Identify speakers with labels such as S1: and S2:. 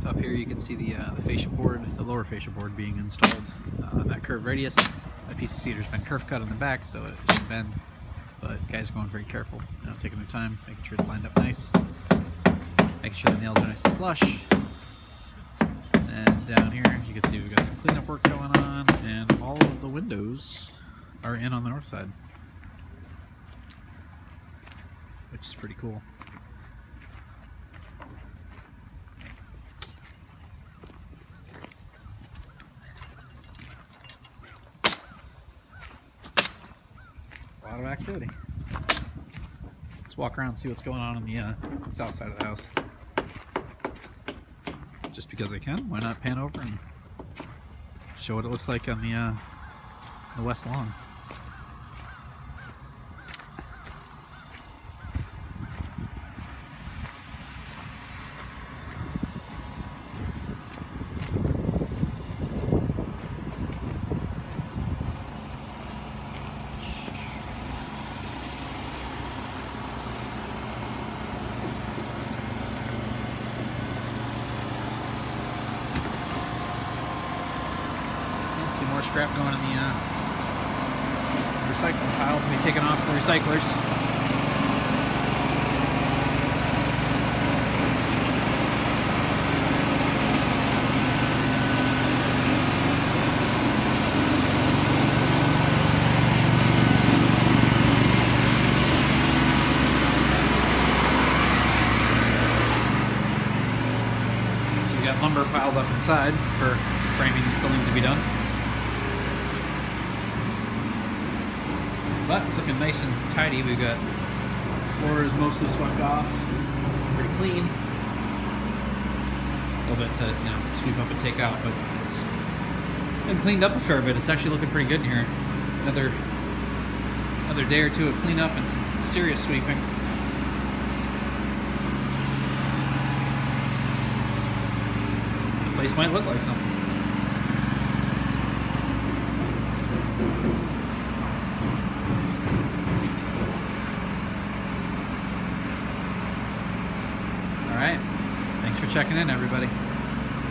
S1: Up here you can see the fascia board, the lower fascia board being installed on that curved radius. That piece of cedar's been kerf cut on the back, so it shouldn't bend. But guys are going very careful, taking their time, making sure it's lined up nice, making sure the nails are nice and flush. And down here you can see we've got some cleanup work going on, and all of the windows are in on the north side, which is pretty cool. A lot of activity. Let's walk around and see what's going on the south side of the house. Just because I can, why not pan over and show what it looks like on the west lawn. More scrap going in the recycling pile to be taken off the recyclers. So we got lumber piled up inside for framing and still needs to be done. But it's looking nice and tidy. We've got floors mostly swept off, pretty clean. A little bit to sweep up and take out, but it's been cleaned up a fair bit. It's actually looking pretty good in here. Another day or two of cleanup and some serious sweeping. The place might look like something. All right, thanks for checking in, everybody.